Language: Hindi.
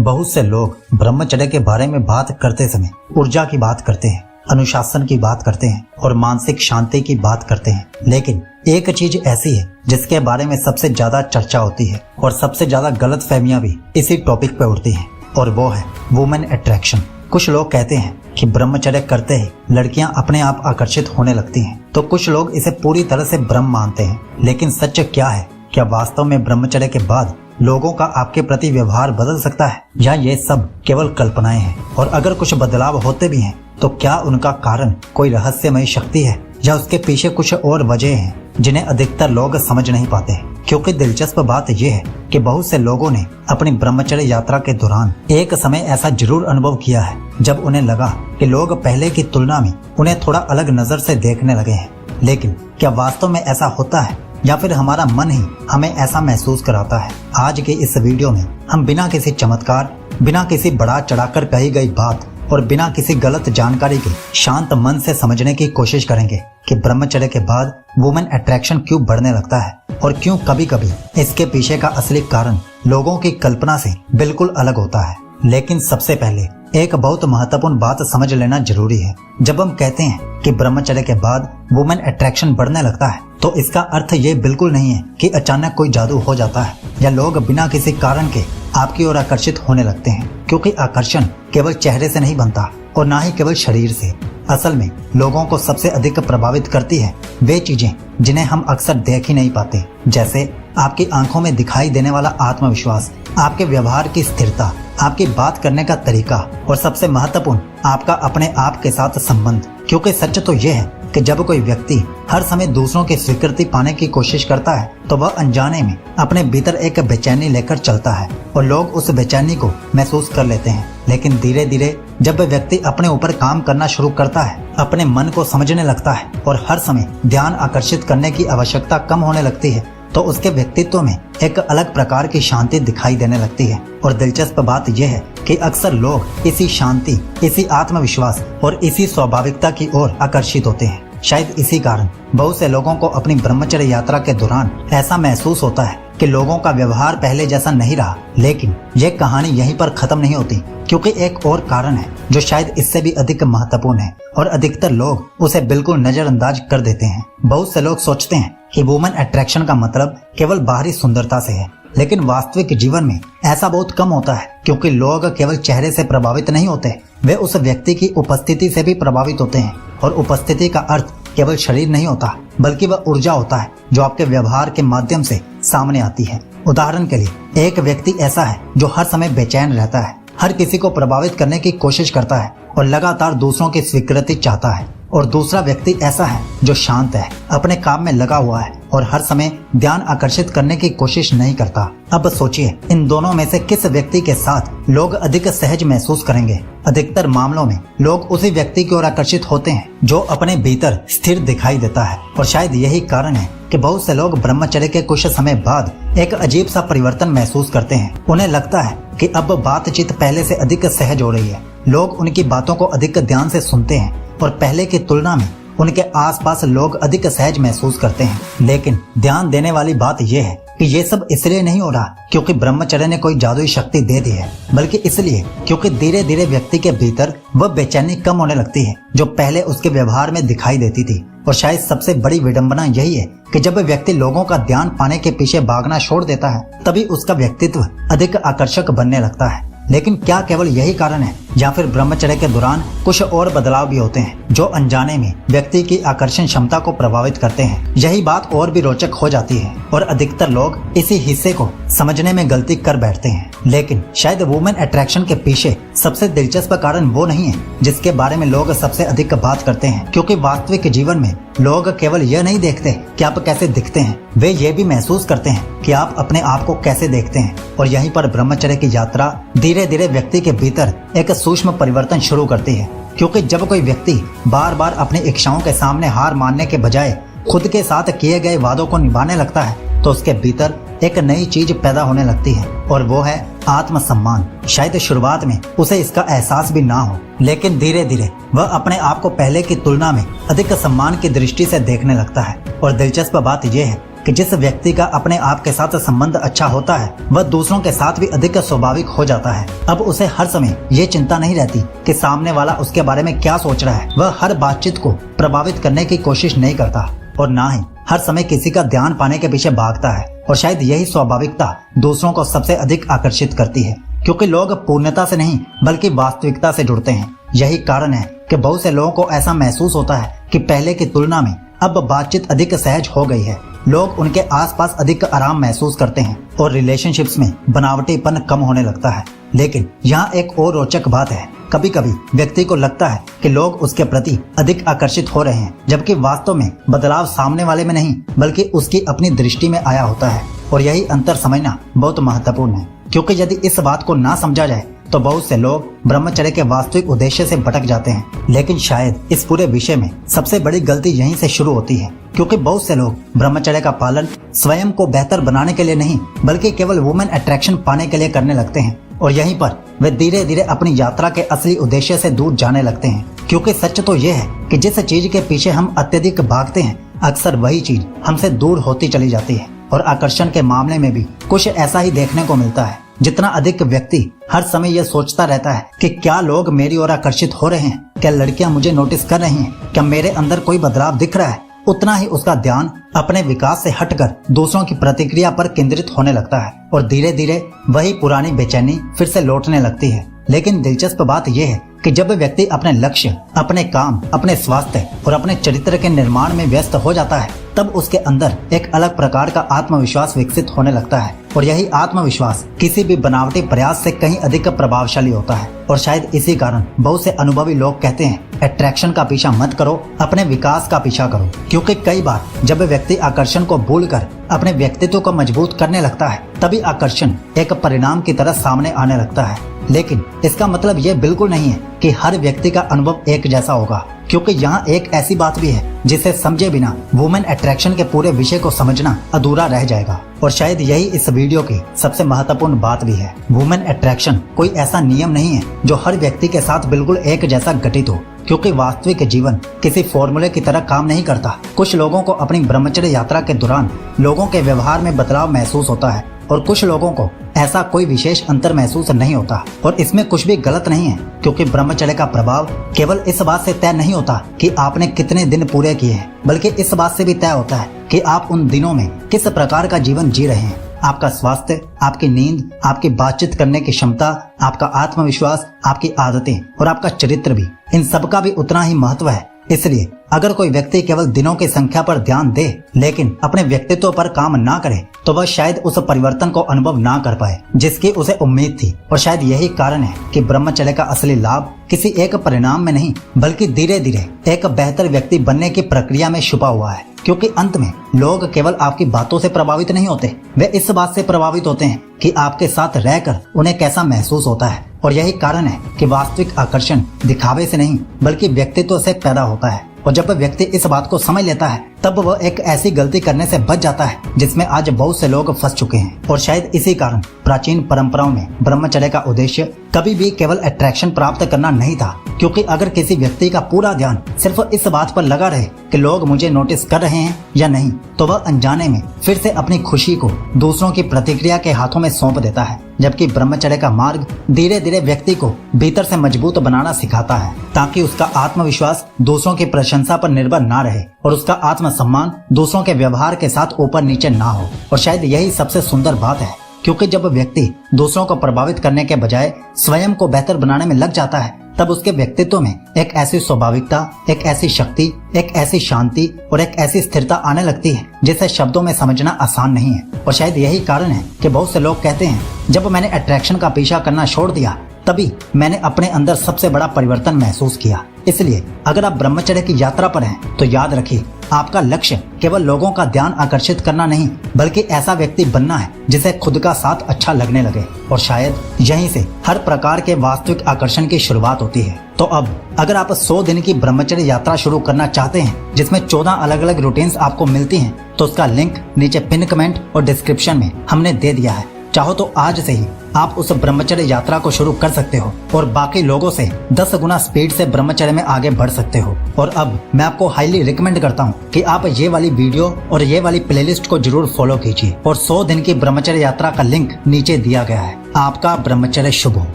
बहुत से लोग ब्रह्मचर्य के बारे में बात करते समय ऊर्जा की बात करते हैं, अनुशासन की बात करते हैं और मानसिक शांति की बात करते हैं। लेकिन एक चीज ऐसी है जिसके बारे में सबसे ज्यादा चर्चा होती है और सबसे ज्यादा गलतफहमियां भी इसी टॉपिक पे उड़ती हैं, और वो है वुमेन अट्रैक्शन। कुछ लोग कहते हैं कि ब्रह्मचर्य करते ही लड़कियां अपने आप आकर्षित होने लगती हैं, तो कुछ लोग इसे पूरी तरह से भ्रम मानते हैं। लेकिन सच क्या है? क्या वास्तव में ब्रह्मचर्य के बाद लोगों का आपके प्रति व्यवहार बदल सकता है, या ये सब केवल कल्पनाएं हैं? और अगर कुछ बदलाव होते भी हैं तो क्या उनका कारण कोई रहस्यमय शक्ति है, या उसके पीछे कुछ और वजह हैं जिन्हें अधिकतर लोग समझ नहीं पाते? क्योंकि दिलचस्प बात यह है कि बहुत से लोगों ने अपनी ब्रह्मचर्य यात्रा के दौरान एक समय ऐसा जरूर अनुभव किया है जब उन्हें लगा कि लोग पहले की तुलना में उन्हें थोड़ा अलग नजर से देखने लगे हैं। लेकिन क्या वास्तव में ऐसा होता है, या फिर हमारा मन ही हमें ऐसा महसूस कराता है? आज के इस वीडियो में हम बिना किसी चमत्कार, बिना किसी बढ़ा चढ़ाकर कही गई बात और बिना किसी गलत जानकारी के शांत मन से समझने की कोशिश करेंगे कि ब्रह्मचर्य के बाद वुमेन अट्रैक्शन क्यों बढ़ने लगता है, और क्यों कभी कभी इसके पीछे का असली कारण लोगों की कल्पना से बिल्कुल अलग होता है। लेकिन सबसे पहले एक बहुत महत्वपूर्ण बात समझ लेना जरूरी है। जब हम कहते हैं कि ब्रह्मचर्य के बाद वुमेन अट्रैक्शन बढ़ने लगता है, तो इसका अर्थ ये बिल्कुल नहीं है कि अचानक कोई जादू हो जाता है या लोग बिना किसी कारण के आपकी ओर आकर्षित होने लगते हैं, क्योंकि आकर्षण केवल चेहरे से नहीं बनता और ना ही केवल शरीर से। असल में लोगों को सबसे अधिक प्रभावित करती है वे चीजें जिन्हें हम अक्सर देख ही नहीं पाते, जैसे आपकी आंखों में दिखाई देने वाला आत्मविश्वास, आपके व्यवहार की स्थिरता, आपकी बात करने का तरीका, और सबसे महत्वपूर्ण आपका अपने आप के साथ संबंध। क्योंकि सच तो यह है कि जब कोई व्यक्ति हर समय दूसरों की स्वीकृति पाने की कोशिश करता है, तो वह अनजाने में अपने भीतर एक बेचैनी लेकर चलता है, और लोग उस बेचैनी को महसूस कर लेते हैं। लेकिन धीरे धीरे जब व्यक्ति अपने ऊपर काम करना शुरू करता है, अपने मन को समझने लगता है और हर समय ध्यान आकर्षित करने की आवश्यकता कम होने लगती है, तो उसके व्यक्तित्व में एक अलग प्रकार की शांति दिखाई देने लगती है। और दिलचस्प बात यह है कि अक्सर लोग इसी शांति, इसी आत्मविश्वास और इसी स्वाभाविकता की ओर आकर्षित होते हैं। शायद इसी कारण बहुत से लोगों को अपनी ब्रह्मचर्य यात्रा के दौरान ऐसा महसूस होता है कि लोगों का व्यवहार पहले जैसा नहीं रहा। लेकिन यह कहानी यहीं पर खत्म नहीं होती, क्योंकि एक और कारण है जो शायद इससे भी अधिक महत्वपूर्ण है, और अधिकतर लोग उसे बिल्कुल नजरअंदाज कर देते हैं। बहुत से लोग सोचते हैं कि वुमेन अट्रैक्शन का मतलब केवल बाहरी सुंदरता से है, लेकिन वास्तविक जीवन में ऐसा बहुत कम होता है, क्योंकि लोग केवल चेहरे से प्रभावित नहीं होते, वे उस व्यक्ति की उपस्थिति से भी प्रभावित होते हैं। और उपस्थिति का अर्थ केवल शरीर नहीं होता, बल्कि वह ऊर्जा होता है जो आपके व्यवहार के माध्यम से सामने आती है। उदाहरण के लिए, एक व्यक्ति ऐसा है जो हर समय बेचैन रहता है, हर किसी को प्रभावित करने की कोशिश करता है और लगातार दूसरों की स्वीकृति चाहता है। और दूसरा व्यक्ति ऐसा है जो शांत है, अपने काम में लगा हुआ है और हर समय ध्यान आकर्षित करने की कोशिश नहीं करता। अब सोचिए, इन दोनों में से किस व्यक्ति के साथ लोग अधिक सहज महसूस करेंगे? अधिकतर मामलों में लोग उसी व्यक्ति की ओर आकर्षित होते हैं जो अपने भीतर स्थिर दिखाई देता है। और शायद यही कारण है कि बहुत से लोग ब्रह्मचर्य के कुछ समय बाद एक अजीब सा परिवर्तन महसूस करते हैं। उन्हें लगता है कि अब बातचीत पहले से अधिक सहज हो रही है, लोग उनकी बातों को अधिक ध्यान से सुनते हैं और पहले की तुलना में उनके आसपास लोग अधिक सहज महसूस करते हैं। लेकिन ध्यान देने वाली बात यह है कि ये सब इसलिए नहीं हो रहा क्योंकि ब्रह्मचर्य ने कोई जादुई शक्ति दे दी है, बल्कि इसलिए क्योंकि धीरे धीरे व्यक्ति के भीतर वह बेचैनी कम होने लगती है जो पहले उसके व्यवहार में दिखाई देती थी। और शायद सबसे बड़ी विडंबना यही है कि जब व्यक्ति लोगों का ध्यान पाने के पीछे भागना छोड़ देता है, तभी उसका व्यक्तित्व अधिक आकर्षक बनने लगता है। लेकिन क्या केवल यही कारण है, या फिर ब्रह्मचर्य के दौरान कुछ और बदलाव भी होते हैं जो अनजाने में व्यक्ति की आकर्षण क्षमता को प्रभावित करते हैं? यही बात और भी रोचक हो जाती है, और अधिकतर लोग इसी हिस्से को समझने में गलती कर बैठते हैं। लेकिन शायद वुमेन अट्रैक्शन के पीछे सबसे दिलचस्प कारण वो नहीं है जिसके बारे में लोग सबसे अधिक बात करते हैं, क्योंकि वास्तविक जीवन में लोग केवल यह नहीं देखते कि आप कैसे दिखते हैं, वे ये भी महसूस करते हैं कि आप अपने आप को कैसे देखते हैं। और यहीं पर ब्रह्मचर्य की यात्रा धीरे धीरे व्यक्ति के भीतर एक सूक्ष्म परिवर्तन शुरू करती है। क्योंकि जब कोई व्यक्ति बार बार अपनी इच्छाओं के सामने हार मानने के बजाय खुद के साथ किए गए वादों को निभाने लगता है, तो उसके भीतर एक नई चीज पैदा होने लगती है, और वो है आत्मसम्मान। शायद शुरुआत में उसे इसका एहसास भी ना हो, लेकिन धीरे धीरे वह अपने आप को पहले की तुलना में अधिक सम्मान की दृष्टि से देखने लगता है। और दिलचस्प बात यह है कि जिस व्यक्ति का अपने आप के साथ संबंध अच्छा होता है वह दूसरों के साथ भी अधिक स्वाभाविक हो जाता है। अब उसे हर समय ये चिंता नहीं रहती कि सामने वाला उसके बारे में क्या सोच रहा है। वह हर बातचीत को प्रभावित करने की कोशिश नहीं करता और ना ही हर समय किसी का ध्यान पाने के पीछे भागता है। और शायद यही स्वाभाविकता दूसरों को सबसे अधिक आकर्षित करती है, क्योंकि लोग पूर्णता से नहीं बल्कि वास्तविकता से जुड़ते हैं। यही कारण है कि बहुत से लोगों को ऐसा महसूस होता है कि पहले की तुलना में अब बातचीत अधिक सहज हो गई है। लोग उनके आसपास अधिक आराम महसूस करते हैं और रिलेशनशिप्स में बनावटीपन कम होने लगता है। लेकिन यहाँ एक और रोचक बात है, कभी कभी व्यक्ति को लगता है कि लोग उसके प्रति अधिक आकर्षित हो रहे हैं, जबकि वास्तव में बदलाव सामने वाले में नहीं बल्कि उसकी अपनी दृष्टि में आया होता है। और यही अंतर समझना बहुत महत्वपूर्ण है, क्योंकि यदि इस बात को ना समझा जाए तो बहुत से लोग ब्रह्मचर्य के वास्तविक उद्देश्य से भटक जाते हैं। लेकिन शायद इस पूरे विषय में सबसे बड़ी गलती यहीं से शुरू होती है, क्योंकि बहुत से लोग ब्रह्मचर्य का पालन स्वयं को बेहतर बनाने के लिए नहीं बल्कि केवल वुमेन अट्रैक्शन पाने के लिए करने लगते हैं। और यहीं पर वे धीरे धीरे अपनी यात्रा के असली उद्देश्य से दूर जाने लगते हैं। क्योंकि सच तो ये है कि जिस चीज के पीछे हम अत्यधिक भागते हैं अक्सर वही चीज हमसे दूर होती चली जाती है। और आकर्षण के मामले में भी कुछ ऐसा ही देखने को मिलता है। जितना अधिक व्यक्ति हर समय यह सोचता रहता है कि क्या लोग मेरी ओर आकर्षित हो रहे हैं, क्या लड़कियां मुझे नोटिस कर रही हैं, क्या मेरे अंदर कोई बदलाव दिख रहा है, उतना ही उसका ध्यान अपने विकास से हटकर दूसरों की प्रतिक्रिया पर केंद्रित होने लगता है। और धीरे धीरे वही पुरानी बेचैनी फिर से लौटने लगती है। लेकिन दिलचस्प बात यह है कि जब व्यक्ति अपने लक्ष्य, अपने काम, अपने स्वास्थ्य और अपने चरित्र के निर्माण में व्यस्त हो जाता है तब उसके अंदर एक अलग प्रकार का आत्मविश्वास विकसित होने लगता है। और यही आत्मविश्वास किसी भी बनावटी प्रयास से कहीं अधिक प्रभावशाली होता है। और शायद इसी कारण बहुत से अनुभवी लोग कहते हैं अट्रैक्शन का पीछा मत करो, अपने विकास का पीछा करो। क्योंकि कई बार जब व्यक्ति आकर्षण को भूलकर अपने व्यक्तित्व को मजबूत करने लगता है तभी आकर्षण एक परिणाम की तरह सामने आने लगता है। लेकिन इसका मतलब ये बिल्कुल नहीं है कि हर व्यक्ति का अनुभव एक जैसा होगा, क्योंकि यहाँ एक ऐसी बात भी है जिसे समझे बिना वुमेन अट्रैक्शन के पूरे विषय को समझना अधूरा रह जाएगा। और शायद यही इस वीडियो की सबसे महत्वपूर्ण बात भी है। वुमेन अट्रैक्शन कोई ऐसा नियम नहीं है जो हर व्यक्ति के साथ बिल्कुल एक जैसा घटित हो, क्योंकि वास्तविक जीवन किसी फॉर्मूले की तरह काम नहीं करता। कुछ लोगों को अपनी ब्रह्मचर्य यात्रा के दौरान लोगों के व्यवहार में बदलाव महसूस होता है और कुछ लोगों को ऐसा कोई विशेष अंतर महसूस नहीं होता। और इसमें कुछ भी गलत नहीं है, क्योंकि ब्रह्मचर्य का प्रभाव केवल इस बात से तय नहीं होता कि आपने कितने दिन पूरे किए हैं, बल्कि इस बात से भी तय होता है कि आप उन दिनों में किस प्रकार का जीवन जी रहे हैं। आपका स्वास्थ्य, आपकी नींद, आपकी बातचीत करने की क्षमता, आपका आत्मविश्वास, आपकी आदतें और आपका चरित्र भी, इन सब का भी उतना ही महत्व है। इसलिए अगर कोई व्यक्ति केवल दिनों की संख्या पर ध्यान दे लेकिन अपने व्यक्तित्व पर काम ना करे तो वह शायद उस परिवर्तन को अनुभव ना कर पाए जिसकी उसे उम्मीद थी। और शायद यही कारण है कि ब्रह्मचर्य का असली लाभ किसी एक परिणाम में नहीं बल्कि धीरे धीरे एक बेहतर व्यक्ति बनने की प्रक्रिया में छुपा हुआ है। क्योंकि अंत में लोग केवल आपकी बातों से प्रभावित नहीं होते, वे इस बात से प्रभावित होते हैं कि आपके साथ रहकर उन्हें कैसा महसूस होता है। और यही कारण है कि वास्तविक आकर्षण दिखावे से नहीं बल्कि व्यक्तित्व से पैदा होता है। और जब व्यक्ति इस बात को समझ लेता है तब वह एक ऐसी गलती करने से बच जाता है जिसमें आज बहुत से लोग फंस चुके हैं। और शायद इसी कारण प्राचीन परंपराओं में ब्रह्मचर्य का उद्देश्य कभी भी केवल अट्रैक्शन प्राप्त करना नहीं था, क्योंकि अगर किसी व्यक्ति का पूरा ध्यान सिर्फ इस बात पर लगा रहे कि लोग मुझे नोटिस कर रहे हैं या नहीं तो वह अनजाने में फिर से अपनी खुशी को दूसरों की प्रतिक्रिया के हाथों में सौंप देता है। जबकि ब्रह्मचर्य का मार्ग धीरे धीरे व्यक्ति को भीतर से मजबूत बनाना सिखाता है ताकि उसका आत्मविश्वास दूसरों की प्रशंसा पर निर्भर ना रहे और उसका आत्मसम्मान दूसरों के व्यवहार के साथ ऊपर नीचे ना हो। और शायद यही सबसे सुंदर बात है, क्योंकि जब व्यक्ति दूसरों को प्रभावित करने के बजाय स्वयं को बेहतर बनाने में लग जाता है तब उसके व्यक्तित्व में एक ऐसी स्वाभाविकता, एक ऐसी शक्ति, एक ऐसी शांति और एक ऐसी स्थिरता आने लगती है जिसे शब्दों में समझना आसान नहीं है। और शायद यही कारण है कि बहुत से लोग कहते हैं जब मैंने अट्रैक्शन का पीछा करना छोड़ दिया तभी मैंने अपने अंदर सबसे बड़ा परिवर्तन महसूस किया। इसलिए अगर आप ब्रह्मचर्य की यात्रा पर हैं तो याद रखिए आपका लक्ष्य केवल लोगों का ध्यान आकर्षित करना नहीं बल्कि ऐसा व्यक्ति बनना है जिसे खुद का साथ अच्छा लगने लगे। और शायद यहीं से हर प्रकार के वास्तविक आकर्षण की शुरुआत होती है। तो अब अगर आप 100 दिन की ब्रह्मचर्य यात्रा शुरू करना चाहते हैं जिसमें 14 अलग अलग रूटीन्स आपको मिलती हैं तो उसका लिंक नीचे पिन कमेंट और डिस्क्रिप्शन में हमने दे दिया है। चाहो तो आज से ही आप उस ब्रह्मचर्य यात्रा को शुरू कर सकते हो और बाकी लोगों से 10 गुना स्पीड से ब्रह्मचर्य में आगे बढ़ सकते हो। और अब मैं आपको हाईली रिकमेंड करता हूँ कि आप ये वाली वीडियो और ये वाली प्लेलिस्ट को जरूर फॉलो कीजिए और 100 दिन की ब्रह्मचर्य यात्रा का लिंक नीचे दिया गया है। आपका ब्रह्मचर्य शुभ हो।